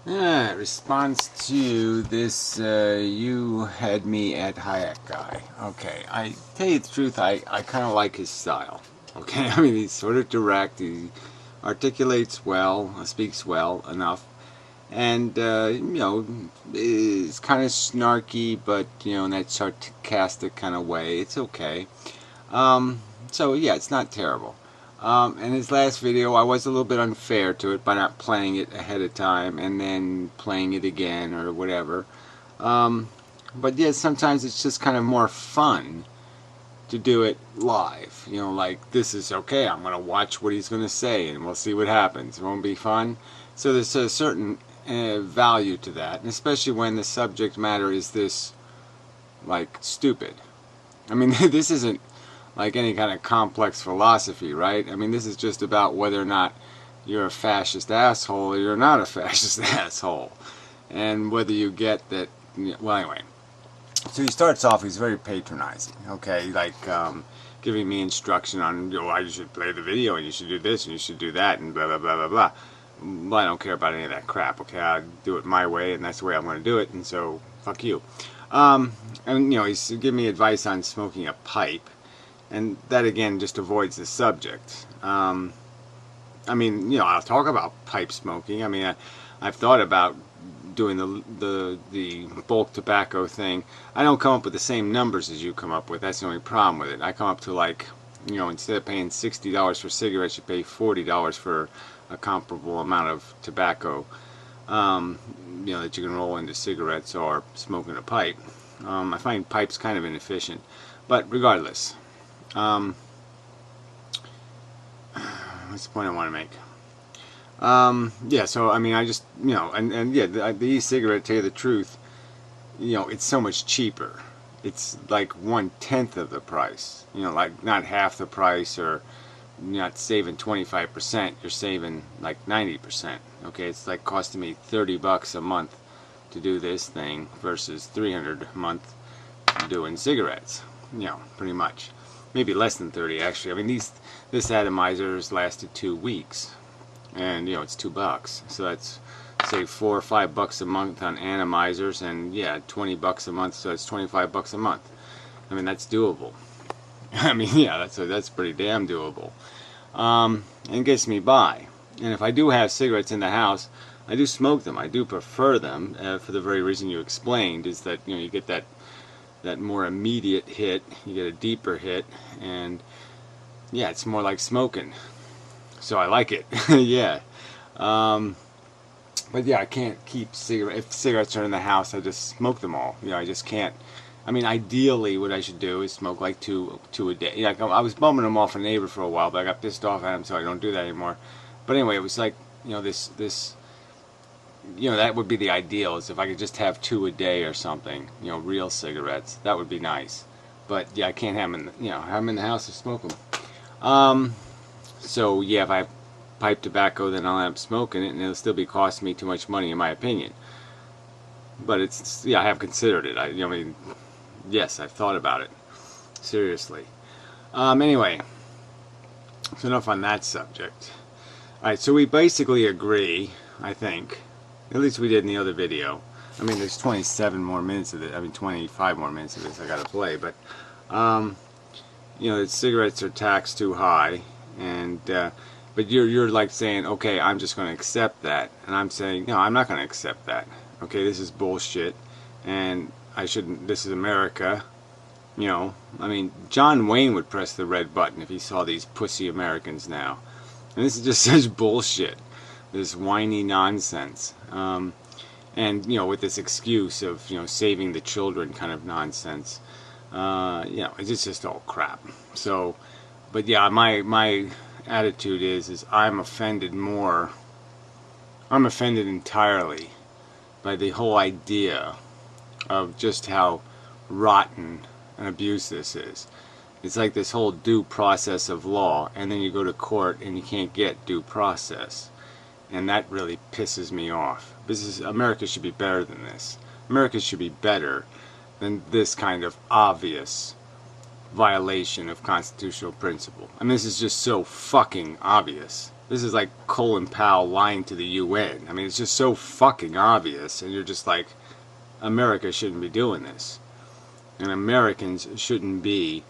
Response to this you had me at Hayek guy. Okay, I tell you the truth, I kind of like his style. Okay, I mean, he's sort of direct, he articulates well, speaks well enough, and, is kind of snarky, but, in that sarcastic kind of way. It's okay. So yeah, it's not terrible. In his last video, I was a little bit unfair to it by not playing it ahead of time and then playing it again or whatever. But yeah, sometimes it's just kind of more fun to do it live. Like, this is okay, I'm going to watch what he's going to say and we'll see what happens. It won't be fun. So there's a certain value to that, and especially when the subject matter is this, like, stupid. I mean, this isn't like any kind of complex philosophy, right? I mean, this is just about whether or not you're a fascist asshole or you're not a fascist asshole. And whether you get that, well, anyway. So he starts off, he's very patronizing, okay? Like, giving me instruction on, why you should play the video and you should do this and you should do that and blah, blah, blah, blah, blah. Well, I don't care about any of that crap, okay? I do it my way and that's the way I'm going to do it, and so, fuck you. And, he's giving me advice on smoking a pipe. And that, again, just avoids the subject. I mean, I'll talk about pipe smoking. I mean, I've thought about doing the bulk tobacco thing. I don't come up with the same numbers as you come up with. That's the only problem with it. I come up to, like, instead of paying $60 for cigarettes, you pay $40 for a comparable amount of tobacco, that you can roll into cigarettes or smoking a pipe. I find pipes kind of inefficient. But regardless, what's the point I want to make? Yeah, so, I mean, I just, and yeah, the e-cigarette, to tell you the truth, it's so much cheaper. It's like 1/10 of the price. Like, not half the price, or you're not saving 25%, you're saving like 90%. Okay, it's like costing me $30 a month to do this thing versus $300 a month doing cigarettes. Pretty much. Maybe less than 30, actually. I mean, this atomizer's lasted 2 weeks, and it's $2, so that's, say, $4 or $5 a month on atomizers, and yeah, $20 a month, so that's $25 a month. I mean, that's doable. I mean, yeah, that's pretty damn doable, and gets me by. And if I do have cigarettes in the house, I do smoke them. I do prefer them, for the very reason you explained, is that you get that more immediate hit, you get a deeper hit, and yeah, it's more like smoking, so I like it. Yeah. But yeah, I can't keep cigarettes. If cigarettes are in the house, I just smoke them all. I just can't. I mean, ideally what I should do is smoke like two a day. Yeah, I was bumming them off a neighbor for a while, but I got pissed off at him, so I don't do that anymore. But anyway, it was like, this that would be the ideal, is if I could just have 2 a day or something, real cigarettes. That would be nice. But yeah, I can't have them in the house to smoke them. So yeah, if I have pipe tobacco, then I'll end up smoking it, and it'll still be costing me too much money, in my opinion. But it's, yeah, I have considered it. I mean, yes, I've thought about it seriously. Anyway, so enough on that subject. Alright, so we basically agree, I think. At least we did in the other video. I mean, there's 27 more minutes of it. I mean, 25 more minutes of this I gotta play. But, that cigarettes are taxed too high. And, but you're like saying, okay, I'm just going to accept that. And I'm saying, no, I'm not going to accept that. Okay, this is bullshit. And I shouldn't, this is America. I mean, John Wayne would press the red button if he saw these pussy Americans now. And this is just such bullshit. This whiny nonsense. And, with this excuse of, saving the children kind of nonsense. It's just all crap. So, but yeah, my attitude is I'm offended entirely by the whole idea of just how rotten an abuse this is. It's like this whole due process of law, and then you go to court and you can't get due process. And that really pisses me off. America should be better than this. America should be better than this kind of obvious violation of constitutional principle. I mean, this is just so fucking obvious. This is like Colin Powell lying to the UN. I mean, it's just so fucking obvious, and you're just like, America shouldn't be doing this, and Americans shouldn't be.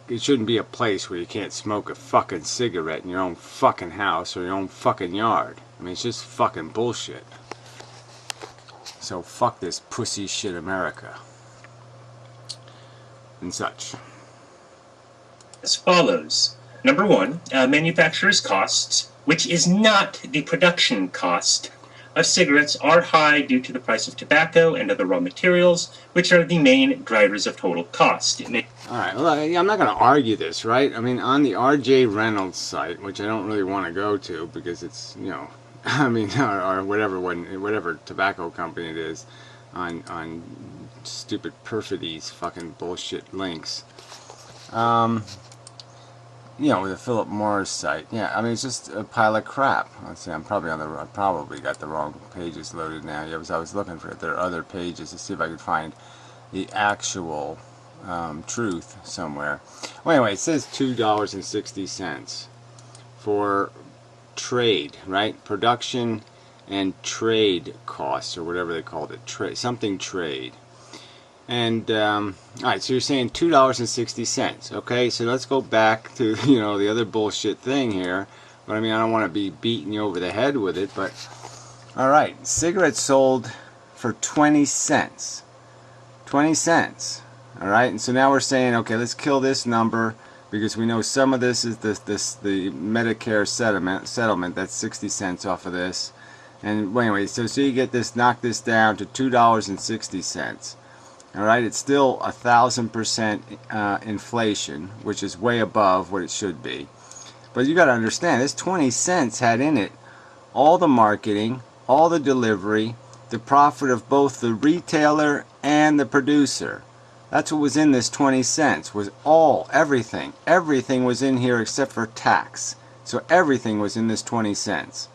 It shouldn't be a place where you can't smoke a fucking cigarette in your own fucking house or your own fucking yard. I mean, it's just fucking bullshit. So fuck this pussy shit America. And such. As follows. Number one, manufacturer's costs, which is not the production cost of cigarettes, are high due to the price of tobacco and other raw materials, which are the main drivers of total cost. Alright, well, I'm not going to argue this, right? I mean, on the R.J. Reynolds site, which I don't really want to go to because it's, you know, I mean, or whatever tobacco company it is, on stupid perfidy's fucking bullshit links. You know, with the Philip Morris site, yeah, I mean, it's just a pile of crap. Let's see, I probably got the wrong pages loaded now. Yeah, I was looking for it. There are other pages to see if I could find the actual truth somewhere. Well, anyway, it says $2.60 for trade, right? Production and trade costs, or whatever they called it, trade. And alright, so you're saying $2.60. Okay, so let's go back to, you know, the other bullshit thing here. But I mean, I don't want to be beating you over the head with it, but alright, cigarettes sold for 20 cents. 20 cents. Alright, and so now we're saying, okay, let's kill this number because we know some of this is the Medicare settlement. That's 60 cents off of this. And well, anyway, so you get this, knock this down to $2.60. Alright, it's still 1,000% inflation, which is way above what it should be. But you got to understand, this 20 cents had in it all the marketing, all the delivery, the profit of both the retailer and the producer. That's what was in this 20 cents, was everything. Everything was in here except for tax. So everything was in this 20 cents.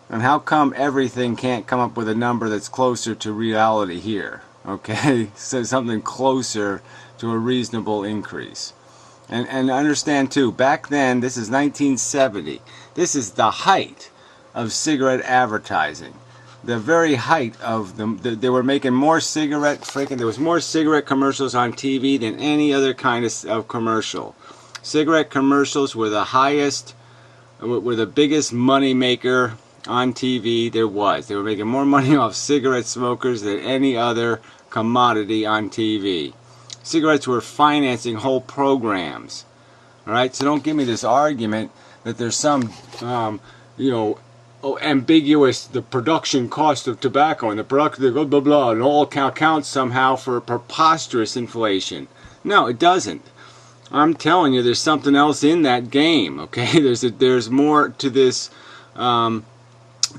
And how come everything can't come up with a number that's closer to reality here? Okay, so something closer to a reasonable increase. And understand too, back then, this is 1970. This is the height of cigarette advertising. The very height of them. They were making more there was more cigarette commercials on TV than any other kind of commercial. Cigarette commercials were the highest, were the biggest money maker on TV there was. They were making more money off cigarette smokers than any other commodity on TV. Cigarettes were financing whole programs. Alright, so don't give me this argument that there's some, you know, ambiguous, the production cost of tobacco and the production, blah, blah, blah, and all counts somehow for preposterous inflation. No, it doesn't. I'm telling you, there's something else in that game, okay? There's more to this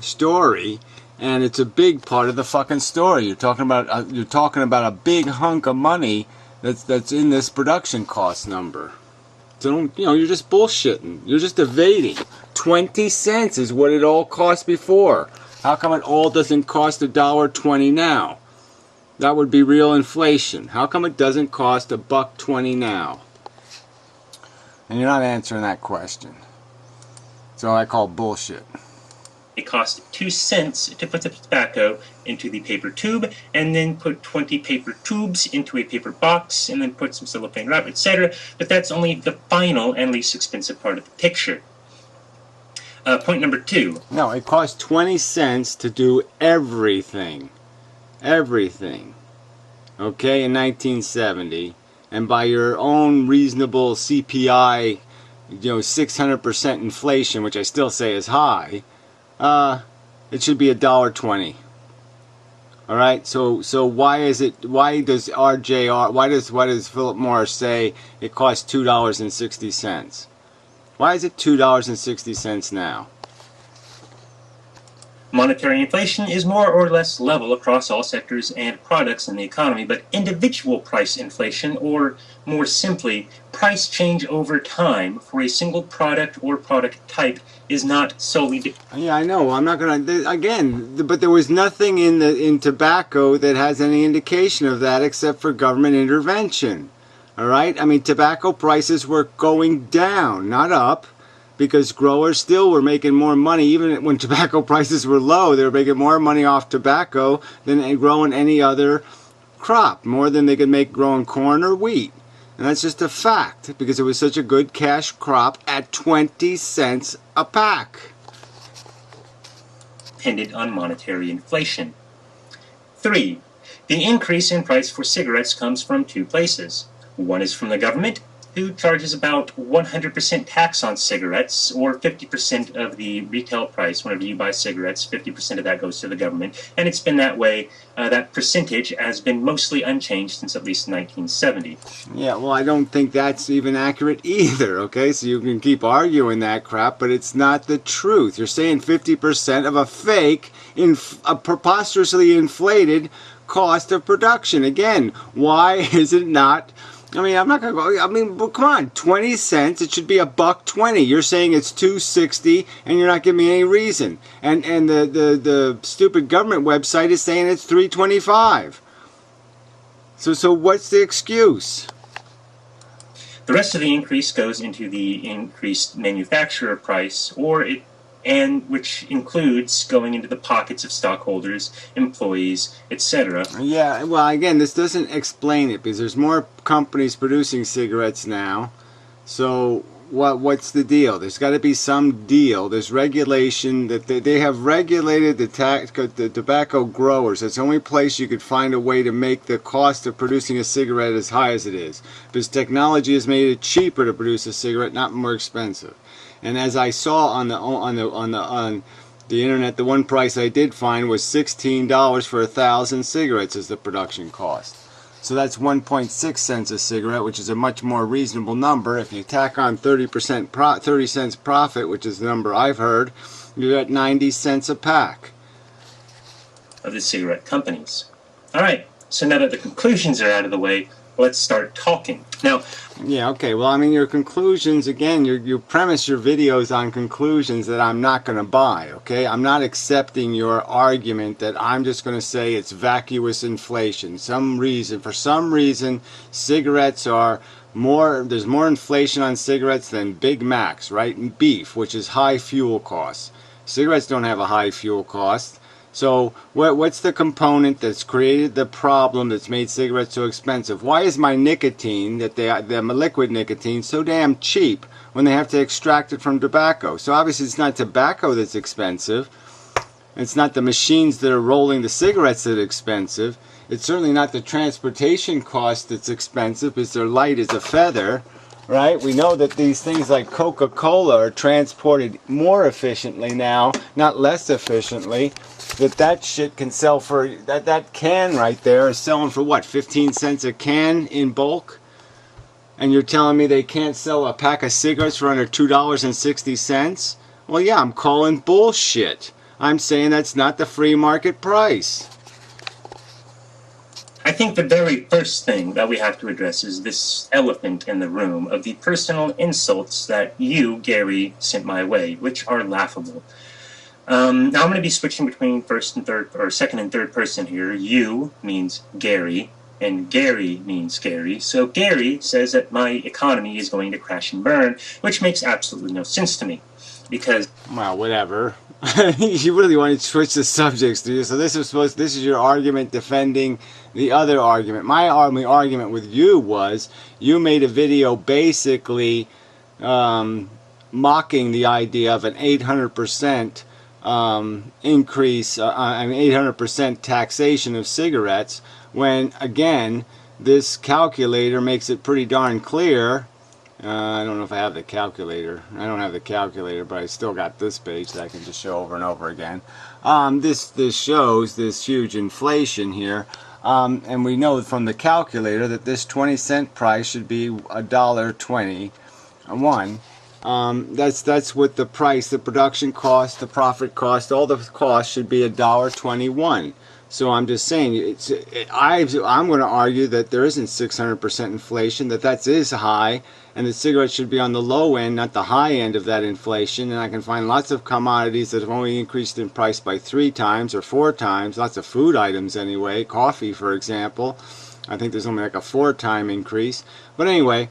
story, and it's a big part of the fucking story. You're talking about a big hunk of money that's in this production cost number. So don't, you know, you're just bullshitting. You're just evading. 20 cents is what it all cost before. How come it all doesn't cost $1.20 now? That would be real inflation. How come it doesn't cost $1.20 now? And you're not answering that question. So I call bullshit. It cost 2 cents to put the tobacco into the paper tube, and then put 20 paper tubes into a paper box, and then put some cellophane wrap, etc. But that's only the final and least expensive part of the picture. Point number 2. No, it cost 20 cents to do everything. Everything. Okay, in 1970. And by your own reasonable CPI, you know, 600% inflation, which I still say is high, it should be $1.20. All right. So why does Philip Morris say it costs $2.60? Why is it $2.60 now? Monetary inflation is more or less level across all sectors and products in the economy, but individual price inflation, or more simply, price change over time for a single product or product type, is not solely... Yeah, I know. I'm not going to... Again, but there was nothing in tobacco that has any indication of that except for government intervention. All right? I mean, tobacco prices were going down, not up. because growers still were making more money. Even when tobacco prices were low, they were making more money off tobacco than growing any other crop, more than they could make growing corn or wheat. And that's just a fact, because it was such a good cash crop at 20 cents a pack. Dependent on monetary inflation. 3. The increase in price for cigarettes comes from two places. One is from the government, who charges about 100% tax on cigarettes, or 50% of the retail price. Whenever you buy cigarettes, 50% of that goes to the government. And it's been that way. That percentage has been mostly unchanged since at least 1970. Yeah, well, I don't think that's even accurate either, okay? So you can keep arguing that crap, but it's not the truth. You're saying 50% of a fake, a preposterously inflated cost of production. Again, why is it not... I mean, I'm not going to go... I mean, well, come on, 20 cents, it should be $1.20. You're saying it's $2.60, and you're not giving me any reason. And the stupid government website is saying it's $3.25. So what's the excuse? The rest of the increase goes into the increased manufacturer price, and which includes going into the pockets of stockholders, employees, etc. Yeah, well, again, this doesn't explain it, because there's more companies producing cigarettes now. So what's the deal? There's got to be some deal. There's regulation that they have regulated the tobacco growers. It's the only place you could find a way to make the cost of producing a cigarette as high as it is, because technology has made it cheaper to produce a cigarette, not more expensive. And as I saw on the internet, the one price I did find was $16 for 1,000 cigarettes as the production cost. So that's 1.6 cents a cigarette, which is a much more reasonable number. If you tack on 30 cents profit, which is the number I've heard, you're at 90 cents a pack. Of the cigarette companies. All right, so now that the conclusions are out of the way, let's start talking. Now, yeah, okay. Well, I mean, your conclusions, again, you premise your videos on conclusions that I'm not going to buy, okay? I'm not accepting your argument that I'm just going to say it's vacuous inflation. For some reason, cigarettes are there's more inflation on cigarettes than Big Macs, right? And beef, which is high fuel costs. Cigarettes don't have a high fuel cost. So what's the component that's created the problem that's made cigarettes so expensive? Why is my nicotine, my liquid nicotine, so damn cheap when they have to extract it from tobacco? So obviously it's not tobacco that's expensive. It's not the machines that are rolling the cigarettes that are expensive. It's certainly not the transportation cost that's expensive, because they're light as a feather. Right? We know that these things like Coca-Cola are transported more efficiently now, not less efficiently. That shit can sell for, that can right there is selling for what, 15 cents a can in bulk? And you're telling me they can't sell a pack of cigarettes for under $2.60? Well, yeah, I'm calling bullshit. I'm saying that's not the free market price. I think the very first thing that we have to address is this elephant in the room of the personal insults that you, Gary, sent my way, which are laughable. Now I'm going to be switching between second and third person here. You means Gary, and Gary means Gary. So Gary says that my economy is going to crash and burn, which makes absolutely no sense to me, because... Well, whatever. You really want to switch the subjects, do you? So this is your argument defending the other argument. My argument with you was you made a video basically mocking the idea of an 800% increase, 800% taxation of cigarettes, when again this calculator makes it pretty darn clear. I don't know if I have the calculator. I don't have the calculator, but I still got this page that I can just show over and over again. This shows this huge inflation here, and we know from the calculator that this 20-cent price should be $1.21. That's what the price, the production cost, the profit cost, all the costs should be $1.21. So I'm just saying, I'm going to argue that there isn't 600% inflation, that is high, and that cigarettes should be on the low end, not the high end of that inflation. And I can find lots of commodities that have only increased in price by 3 times or 4 times, lots of food items anyway, coffee for example. I think there's only like a 4-time increase. But anyway,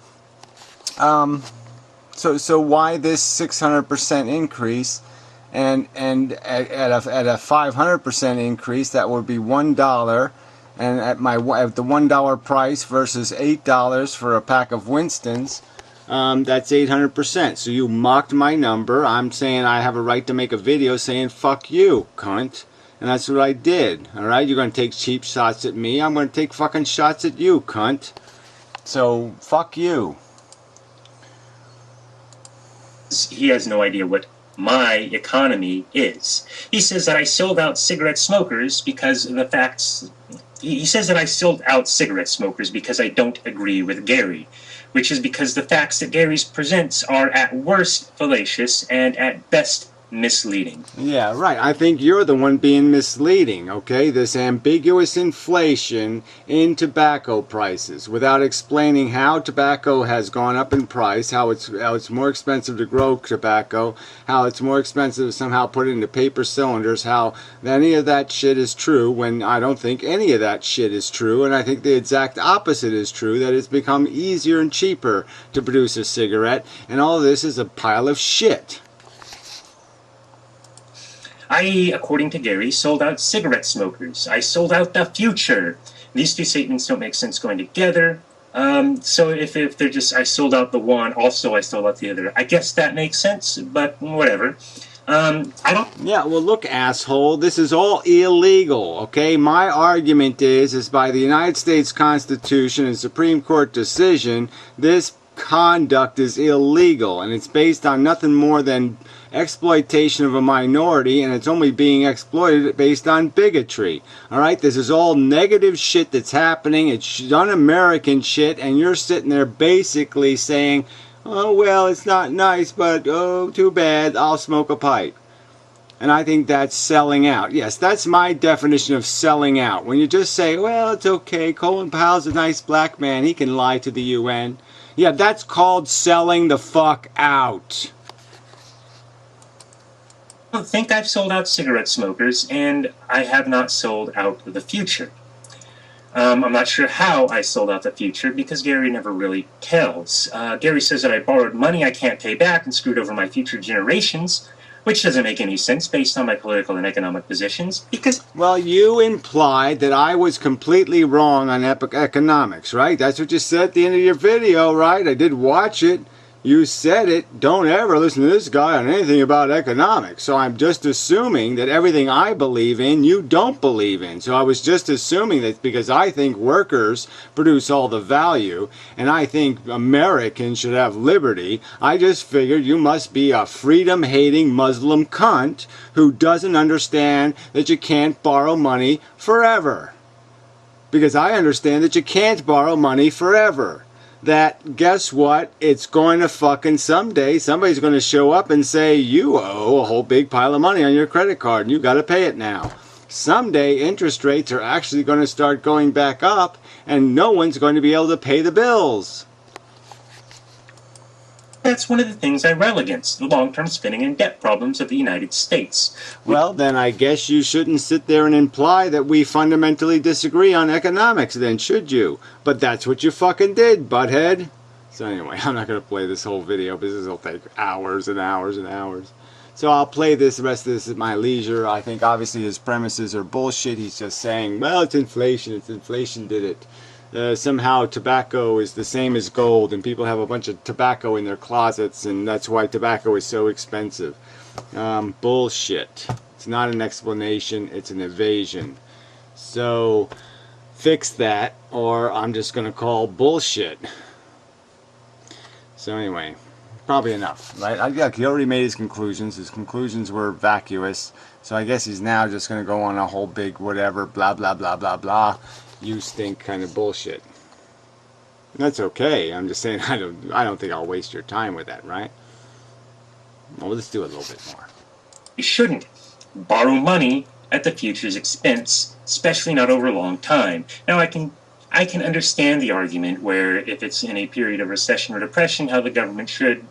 So why this 600% increase, and at a 500% increase that would be $1, and at the $1 price versus $8 for a pack of Winston's, that's 800%. So you mocked my number. I'm saying I have a right to make a video saying fuck you, cunt. And that's what I did. Alright, you're going to take cheap shots at me. I'm going to take fucking shots at you, cunt. So, fuck you. He has no idea what my economy is. He says that I sold out cigarette smokers because of the facts. He says that I sold out cigarette smokers because I don't agree with Gary, which is because the facts that Gary presents are at worst fallacious and at best misleading. Yeah, right. I think you're the one being misleading, okay? This ambiguous inflation in tobacco prices without explaining how tobacco has gone up in price, how it's more expensive to grow tobacco, how it's more expensive to somehow put it into paper cylinders, how any of that shit is true when I don't think any of that shit is true, and I think the exact opposite is true, that it's become easier and cheaper to produce a cigarette, and all of this is a pile of shit. I, according to Gary, sold out cigarette smokers. I sold out the future. These two statements don't make sense going together. So if they're just, I sold out the one, also I sold out the other. I guess that makes sense, but whatever. I don't... Yeah, well, look, asshole, this is all illegal, okay? My argument is by the United States Constitution and Supreme Court decision, this conduct is illegal, and it's based on nothing more than exploitation of a minority, and it's only being exploited based on bigotry. Alright, this is all negative shit that's happening. It's un-American shit, and you're sitting there basically saying, oh, well, it's not nice, but oh, too bad, I'll smoke a pipe. And I think that's selling out. Yes, that's my definition of selling out. When you just say, well, it's okay, Colin Powell's a nice black man, he can lie to the UN. Yeah, that's called selling the fuck out. I don't think I've sold out cigarette smokers, and I have not sold out the future. I'm not sure how I sold out the future because Gary never really tells. Gary says that I borrowed money I can't pay back and screwed over my future generations, which doesn't make any sense based on my political and economic positions because... Well, you implied that I was completely wrong on economics, right? That's what you said at the end of your video, right? I did watch it. You said it. Don't ever listen to this guy on anything about economics. So I'm just assuming that everything I believe in, you don't believe in. So I was just assuming that because I think workers produce all the value, and I think Americans should have liberty, I just figured you must be a freedom-hating Muslim cunt who doesn't understand that you can't borrow money forever. Because I understand that you can't borrow money forever. That, guess what, it's going to fucking someday, somebody's going to show up and say, you owe a whole big pile of money on your credit card and you got to pay it now. Someday interest rates are actually going to start going back up and no one's going to be able to pay the bills. That's one of the things I rail against, the long-term spending and debt problems of the United States. Well, then I guess you shouldn't sit there and imply that we fundamentally disagree on economics then, should you? But that's what you fucking did, butthead. So anyway, I'm not going to play this whole video because this will take hours and hours and hours. So I'll play this, the rest of this at my leisure. I think obviously his premises are bullshit. He's just saying, well, it's inflation did it. Somehow tobacco is the same as gold and people have a bunch of tobacco in their closets and that's why tobacco is so expensive. Bullshit. It's not an explanation, it's an evasion. So fix that or I'm just going to call bullshit. So anyway, probably enough, right? He already made his conclusions. His conclusions were vacuous. So I guess he's now just going to go on a whole big whatever, blah, blah, blah, blah, blah. You stink kind of bullshit. That's okay. I'm just saying I don't think I'll waste your time with that, right? Well, let's do a little bit more. You shouldn't borrow money at the future's expense, especially not over a long time. Now I can I can understand the argument where if it's in a period of recession or depression, how the government should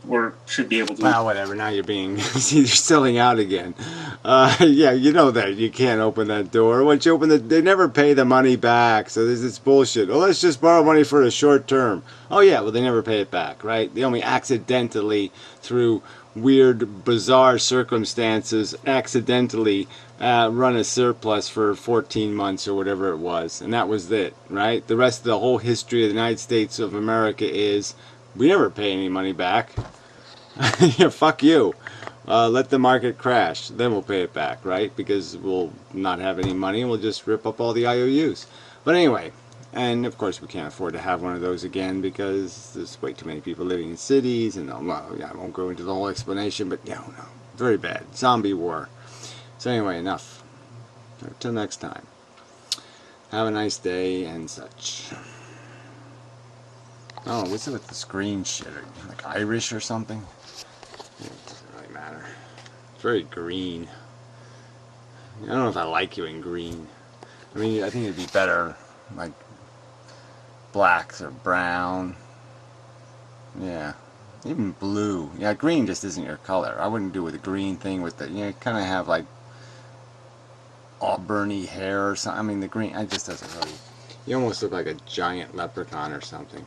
be able to. Well, whatever. Now you're being you're selling out again. Yeah, you know that you can't open that door. Once you open they never pay the money back. So this is bullshit. Oh, let's just borrow money for a short term. Oh yeah, well they never pay it back, right? They only accidentally, through weird, bizarre circumstances, accidentally run a surplus for 14 months or whatever it was, and that was it, right? The rest of the whole history of the United States of America is we never pay any money back. Yeah, fuck you. Let the market crash, then we'll pay it back, right? Because we'll not have any money and we'll just rip up all the IOUs. But anyway, and of course we can't afford to have one of those again because there's way too many people living in cities, and well, yeah, I won't go into the whole explanation, but no, very bad. Zombie war. So anyway, enough. Until next time. Have a nice day and such. Oh, what's it with the screen shit? Like Irish or something? It doesn't really matter. It's very green. I don't know if I like you in green. I mean, I think it'd be better like blacks or brown. Yeah. Even blue. Yeah, green just isn't your color. I wouldn't do with a green thing with the, you kind of have like auburny hair or something. I mean, the green, it just doesn't really, you almost look like a giant leprechaun or something.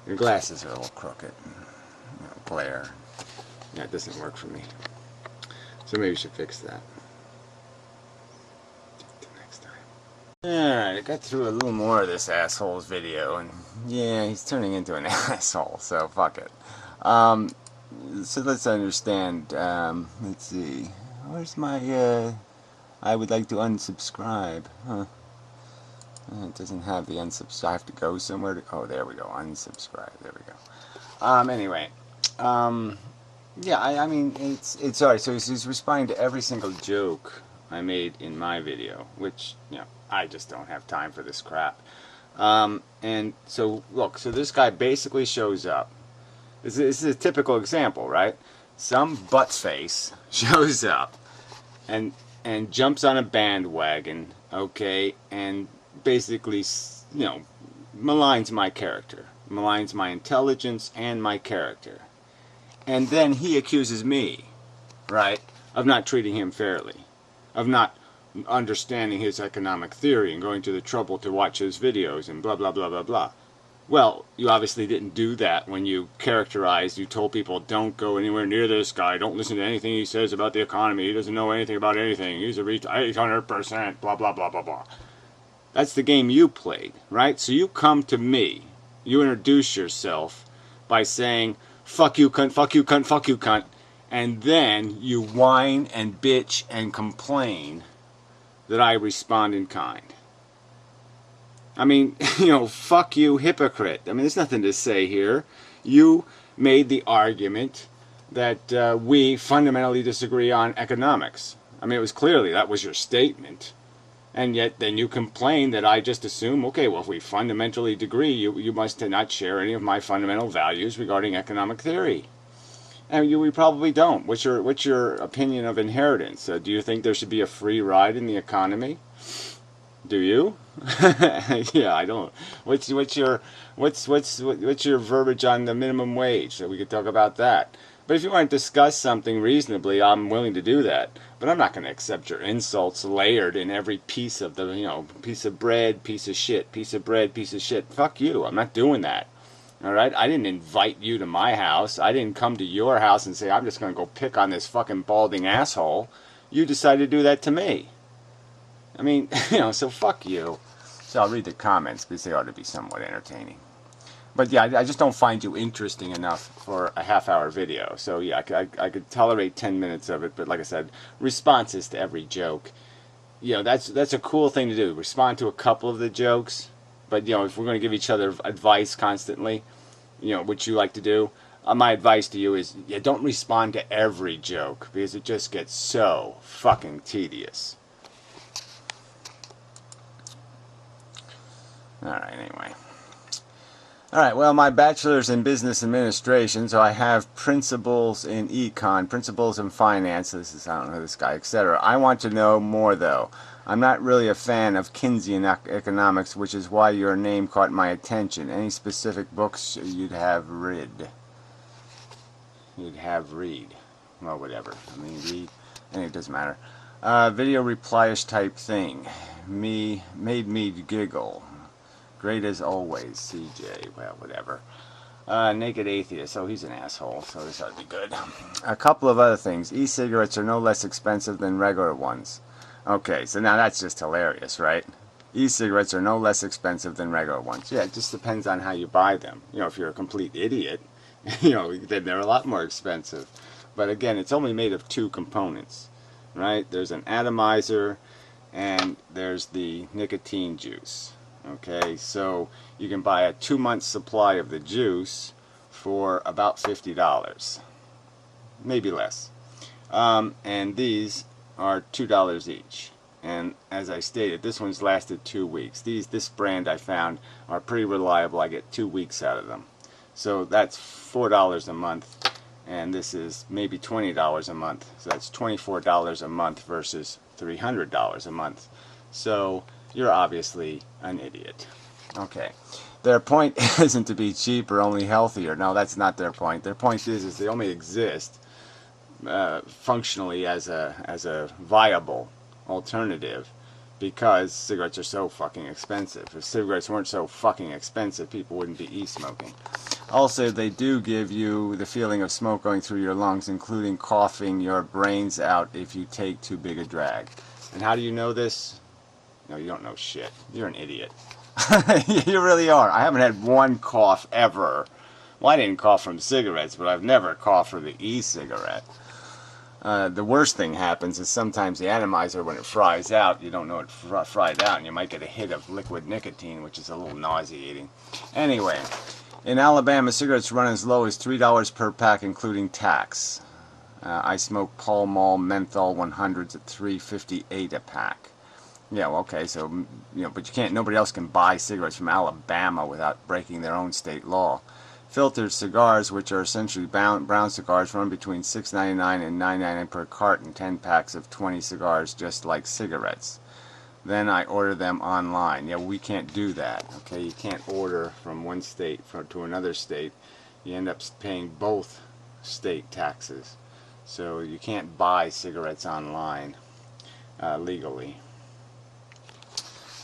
Your glasses are a little crooked. You know, glare. Yeah, it doesn't work for me. So maybe you should fix that. Till next time. Alright, I got through a little more of this asshole's video, and yeah, he's turning into an asshole, so fuck it. So let's understand, let's see, where's my, I would like to unsubscribe, huh? It doesn't have the unsubscribe. I have to go somewhere to, oh, there we go, unsubscribe, there we go. Anyway, yeah, I mean, it's alright, so he's responding to every single joke I made in my video, which, you know, I just don't have time for this crap. And so, look, so this guy basically shows up. This is a typical example, right? Some buttface shows up and jumps on a bandwagon, okay, and basically, you know, maligns my character, maligns my intelligence and my character. And then he accuses me, right, of not treating him fairly, of not understanding his economic theory and going to the trouble to watch his videos and blah, blah, blah, blah, blah. Well, you obviously didn't do that when you characterized, you told people, don't go anywhere near this guy, don't listen to anything he says about the economy, he doesn't know anything about anything, he's a 800%, blah, blah, blah, blah, blah. That's the game you played, right? So you come to me, you introduce yourself by saying, fuck you, cunt, fuck you, cunt, fuck you, cunt, and then you whine and bitch and complain that I respond in kind. I mean, you know, fuck you, hypocrite. I mean, there's nothing to say here. You made the argument that we fundamentally disagree on economics. I mean, it was clearly, that was your statement. And yet then you complain that I just assume, okay, well, if we fundamentally agree, you must not share any of my fundamental values regarding economic theory. And we probably don't. What's your opinion of inheritance? Do you think there should be a free ride in the economy? Do you? Yeah, I don't. What's your verbiage on the minimum wage? So we could talk about that. But if you want to discuss something reasonably, I'm willing to do that. But I'm not going to accept your insults layered in every piece of the, you know, piece of bread, piece of shit, piece of bread, piece of shit. Fuck you. I'm not doing that. All right? I didn't invite you to my house. I didn't come to your house and say, I'm just going to go pick on this fucking balding asshole. You decided to do that to me. I mean, you know, so fuck you. So I'll read the comments because they ought to be somewhat entertaining. But yeah, I just don't find you interesting enough for a half-hour video. So yeah, I could tolerate 10 minutes of it, but like I said, responses to every joke. You know, that's a cool thing to do. Respond to a couple of the jokes, but you know, if we're going to give each other advice constantly, you know, which you like to do, my advice to you is, yeah, don't respond to every joke because it just gets so fucking tedious. Alright, anyway. Alright, well, my bachelor's in business administration, so I have principles in econ, principles in finance, this is, I don't know this guy, etc. I want to know more, though. I'm not really a fan of Keynesian economics, which is why your name caught my attention. Any specific books you'd have read? Well, whatever. I mean, read. Anyway, it doesn't matter. Video reply-ish type thing. Made me giggle. Great as always, CJ. Well, whatever. Naked atheist. Oh, he's an asshole, so this ought to be good. A couple of other things. E-cigarettes are no less expensive than regular ones. Okay, so now that's just hilarious, right? E-cigarettes are no less expensive than regular ones. Yeah, it just depends on how you buy them. You know, if you're a complete idiot, you know, then they're a lot more expensive. But again, it's only made of two components, right? There's an atomizer and there's the nicotine juice. Okay, so you can buy a 2-month supply of the juice for about $50, maybe less. And these are $2 each. And as I stated, this one's lasted 2 weeks. This brand I found are pretty reliable. I get 2 weeks out of them. So that's $4 a month, and this is maybe $20 a month. So that's $24 a month versus $300 a month. So you're obviously an idiot. Okay. Their point isn't to be cheap or only healthier. No, that's not their point. Their point is they only exist functionally as a viable alternative because cigarettes are so fucking expensive. If cigarettes weren't so fucking expensive, people wouldn't be e-smoking. Also, they do give you the feeling of smoke going through your lungs, including coughing your brains out if you take too big a drag. And how do you know this? No, you don't know shit. You're an idiot. You really are. I haven't had one cough ever. Well, I didn't cough from cigarettes, but I've never coughed from the e-cigarette. The worst thing happens is sometimes the atomizer, when it fries out, you don't know it fried out, and you might get a hit of liquid nicotine, which is a little nauseating. Anyway, in Alabama, cigarettes run as low as $3 per pack, including tax. I smoke Pall Mall menthol 100s at $3.58 a pack. Yeah, well, okay, so, you know, but you can't, nobody else can buy cigarettes from Alabama without breaking their own state law. Filtered cigars, which are essentially brown cigars, run between $6.99 and $9.99 per carton, 10 packs of 20 cigars, just like cigarettes. Then I order them online. Yeah, we can't do that, okay? You can't order from one state to another state. You end up paying both state taxes. So you can't buy cigarettes online legally.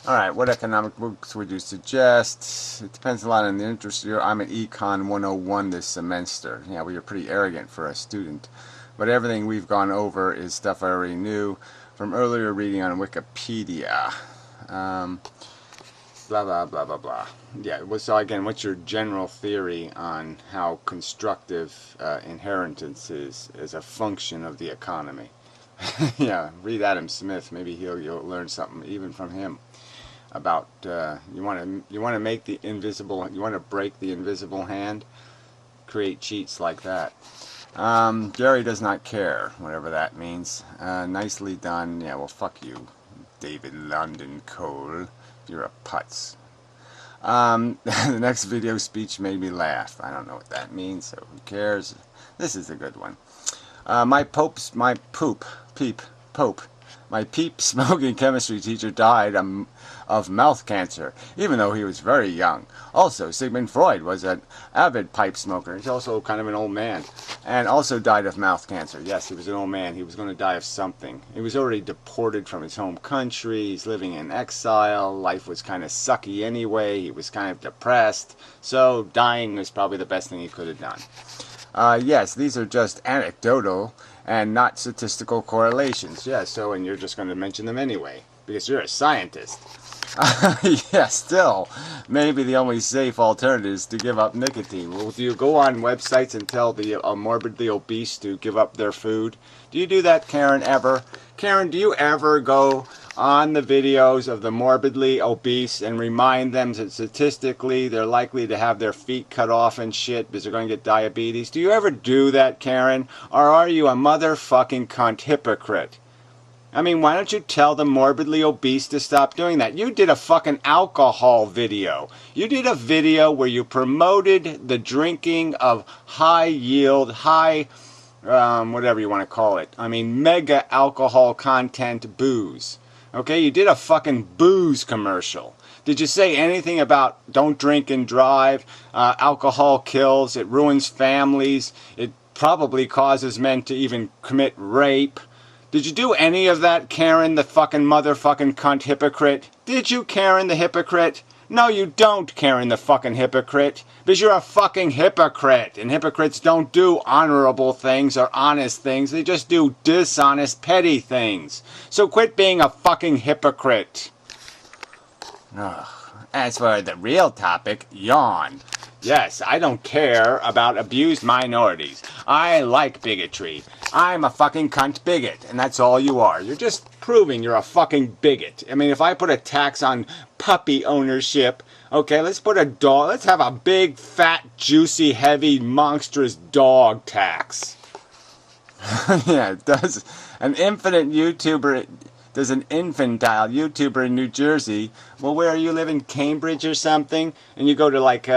Alright, what economic books would you suggest? It depends a lot on the interest. I'm at Econ 101 this semester. Yeah, well, you're pretty arrogant for a student. But everything we've gone over is stuff I already knew from earlier reading on Wikipedia. Blah, blah, blah, blah, blah. Yeah, so again, what's your general theory on how constructive inheritance is as a function of the economy? Yeah, read Adam Smith. Maybe you'll learn something even from him about you want to make the invisible, you want to break the invisible hand, create cheats like that. Gary does not care, whatever that means. Nicely done. Yeah, well, fuck you, David London Cole. You're a putz. The next video speech made me laugh. I don't know what that means, so who cares? This is a good one. My peep smoking chemistry teacher died of mouth cancer, even though he was very young. Also, Sigmund Freud was an avid pipe smoker. He's also kind of an old man, and also died of mouth cancer. Yes, he was an old man. He was going to die of something. He was already deported from his home country. He's living in exile. Life was kind of sucky anyway. He was kind of depressed. So dying was probably the best thing he could have done. Yes, these are just anecdotal and not statistical correlations. Yeah, so, and you're just going to mention them anyway, because you're a scientist. Yeah, still, maybe the only safe alternative is to give up nicotine. Well, do you go on websites and tell the morbidly obese to give up their food? Do you do that, Karen, ever? Karen, do you ever go on the videos of the morbidly obese and remind them that statistically they're likely to have their feet cut off and shit because they're going to get diabetes? Do you ever do that, Karen? Or are you a motherfucking cunt hypocrite? I mean, why don't you tell the morbidly obese to stop doing that? You did a fucking alcohol video. You did a video where you promoted the drinking of high yield, whatever you want to call it. I mean, mega alcohol content booze. Okay, you did a fucking booze commercial. Did you say anything about don't drink and drive? Alcohol kills, it ruins families, it probably causes men to even commit rape. Did you do any of that, Karen, the fucking motherfucking cunt hypocrite? Did you, Karen the hypocrite? No, you don't, Karen the fucking hypocrite. Because you're a fucking hypocrite. And hypocrites don't do honorable things or honest things. They just do dishonest, petty things. So quit being a fucking hypocrite. Ugh. As for the real topic, yawn. Yes, I don't care about abused minorities. I like bigotry. I'm a fucking cunt bigot, and that's all you are. You're just proving you're a fucking bigot. I mean, if I put a tax on puppy ownership, okay, let's have a big, fat, juicy, heavy, monstrous dog tax. Yeah, it does. An infantile YouTuber in New Jersey. Well, where you live, in Cambridge or something? And you go to like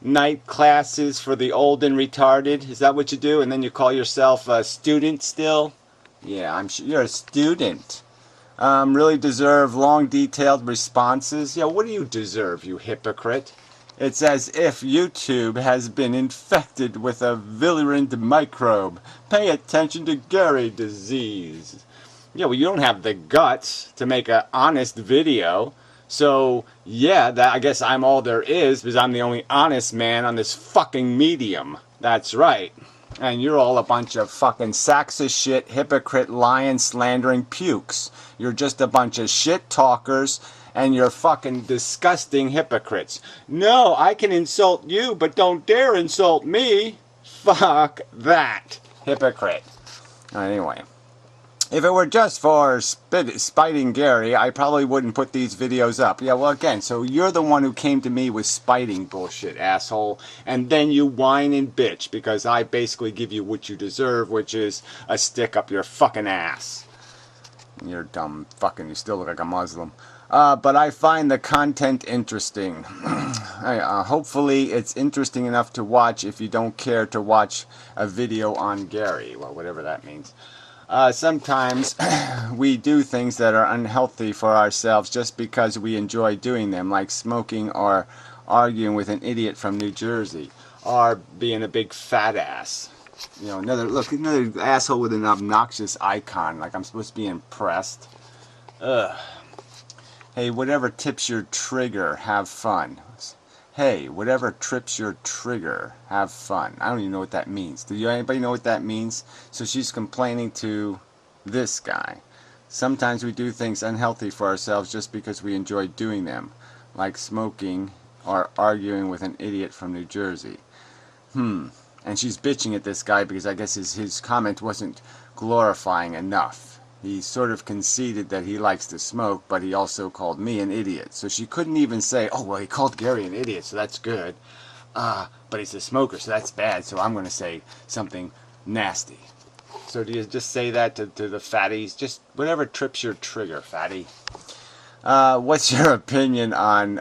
night classes for the old and retarded? Is that what you do? And then you call yourself a student still? Yeah, I'm sure you're a student. Really deserve long, detailed responses? Yeah, what do you deserve, you hypocrite? It's as if YouTube has been infected with a virulent microbe. Pay attention to Gary disease. Yeah, well, you don't have the guts to make an honest video. So, yeah, I guess I'm all there is because I'm the only honest man on this fucking medium. That's right. And you're all a bunch of fucking sacks of shit, hypocrite, lying, slandering pukes. You're just a bunch of shit talkers, and you're fucking disgusting hypocrites. No, I can insult you, but don't dare insult me. Fuck that. Hypocrite. Anyway. If it were just for spiting Gary, I probably wouldn't put these videos up. Yeah, well, again, so you're the one who came to me with spiting bullshit, asshole. And then you whine and bitch because I basically give you what you deserve, which is a stick up your fucking ass. You're dumb fucking, you still look like a Muslim. But I find the content interesting. Hopefully it's interesting enough to watch if you don't care to watch a video on Gary. Well, whatever that means. Sometimes we do things that are unhealthy for ourselves just because we enjoy doing them, like smoking or arguing with an idiot from New Jersey, or being a big fat ass. You know, another asshole with an obnoxious icon, like I'm supposed to be impressed. Ugh. Hey, whatever tips your trigger, have fun. Hey, whatever trips your trigger, have fun. I don't even know what that means. Do anybody know what that means? So she's complaining to this guy. Sometimes we do things unhealthy for ourselves just because we enjoy doing them, like smoking or arguing with an idiot from New Jersey. And she's bitching at this guy because I guess his comment wasn't glorifying enough. He sort of conceded that he likes to smoke, but he also called me an idiot. So she couldn't even say, oh, well, he called Gary an idiot, so that's good. But he's a smoker, so that's bad, so I'm going to say something nasty. So do you just say that to the fatties? Just whatever trips your trigger, fatty. What's your opinion on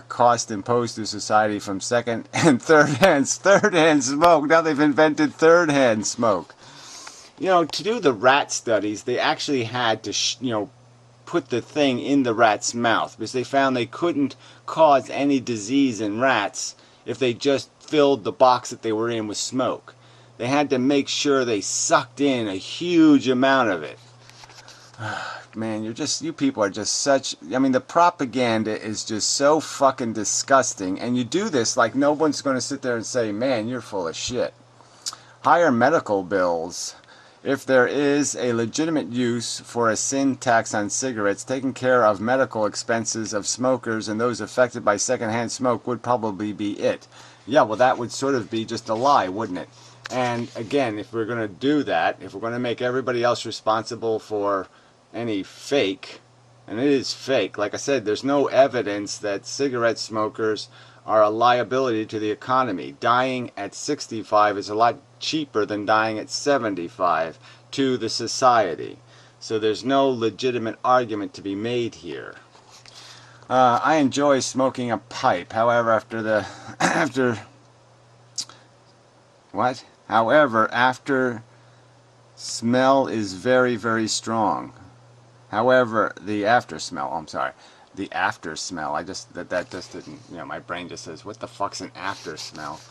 cost imposed to society from second and third-hand smoke? Now they've invented third-hand smoke. You know, to do the rat studies, they actually had to, put the thing in the rat's mouth because they found they couldn't cause any disease in rats if they just filled the box that they were in with smoke. They had to make sure they sucked in a huge amount of it. Man, you people are just such, the propaganda is just so fucking disgusting, and you do this like no one's going to sit there and say, man, you're full of shit. Higher medical bills. If there is a legitimate use for a sin tax on cigarettes, taking care of medical expenses of smokers and those affected by secondhand smoke would probably be it. Yeah, well, that would sort of be just a lie, wouldn't it? And again, if we're going to do that, if we're going to make everybody else responsible for any fake, and it is fake, like I said, there's no evidence that cigarette smokers are a liability to the economy. Dying at 65 is a lot cheaper than dying at 75 to the society. So there's no legitimate argument to be made here. I enjoy smoking a pipe. However, after smell is very, very strong. However, the after smell, the after smell, that just didn't, my brain just says, what the fuck's an after smell?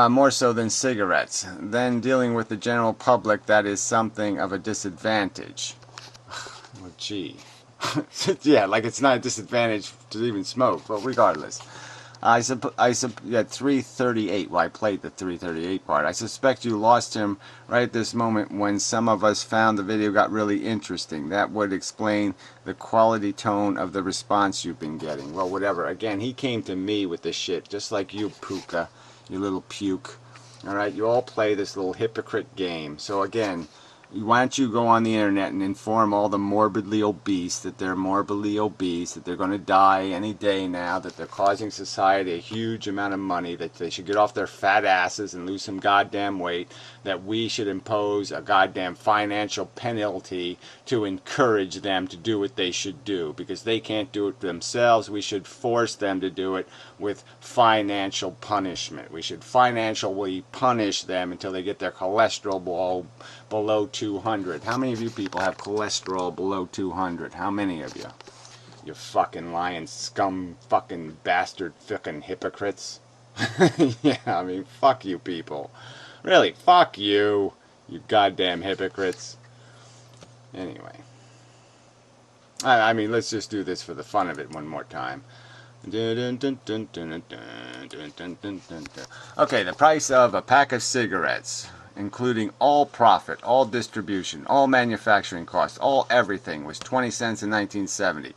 More so than cigarettes. Then dealing with the general public, that is something of a disadvantage. Well, gee. Yeah, like it's not a disadvantage to even smoke, but regardless. Yeah, 338. Well, I played the 338 part. I suspect you lost him right at this moment when some of us found the video got really interesting. That would explain the quality tone of the response you've been getting. Well, whatever. Again, he came to me with this shit, just like you, Puka, you little puke. Alright, you all play this little hypocrite game. So again, why don't you go on the internet and inform all the morbidly obese that they're morbidly obese, that they're going to die any day now, that they're causing society a huge amount of money, that they should get off their fat asses and lose some goddamn weight, that we should impose a goddamn financial penalty to encourage them to do what they should do. Because they can't do it themselves, we should force them to do it with financial punishment. We should financially punish them until they get their cholesterol below 200. How many of you people have cholesterol below 200? How many of you? You fucking lying scum fucking bastard fucking hypocrites. Yeah, I mean, fuck you people. Really, fuck you, you goddamn hypocrites. Anyway. I mean, let's just do this for the fun of it one more time. Okay, the price of a pack of cigarettes, including all profit, all distribution, all manufacturing costs, all everything, was 20 cents in 1970.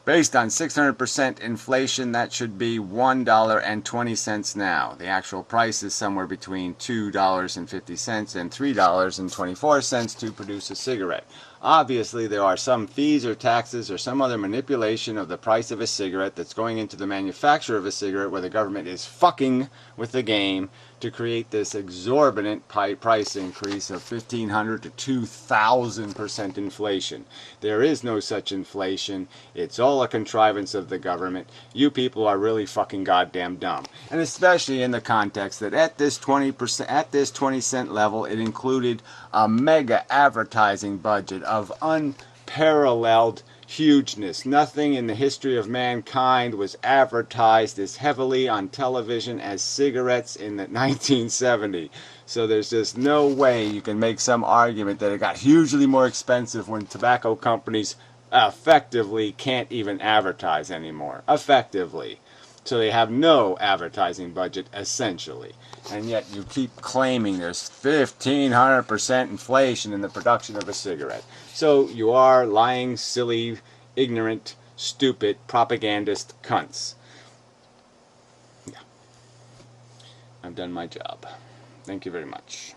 Based on 600% inflation, that should be $1.20 now. The actual price is somewhere between $2.50 and $3.24 to produce a cigarette. Obviously, there are some fees or taxes or some other manipulation of the price of a cigarette that's going into the manufacture of a cigarette where the government is fucking with the game to create this exorbitant price increase of 1,500 to 2,000% inflation. There is no such inflation. It's all a contrivance of the government. You people are really fucking goddamn dumb. And especially in the context that at this 20%, at this 20-cent level, it included a mega advertising budget of unparalleled hugeness. Nothing in the history of mankind was advertised as heavily on television as cigarettes in the 1970. So there's just no way you can make some argument that it got hugely more expensive when tobacco companies effectively can't even advertise anymore. Effectively. So they have no advertising budget, essentially. And yet you keep claiming there's 1,500% inflation in the production of a cigarette. So you are lying, silly, ignorant, stupid, propagandist cunts. Yeah. I've done my job. Thank you very much.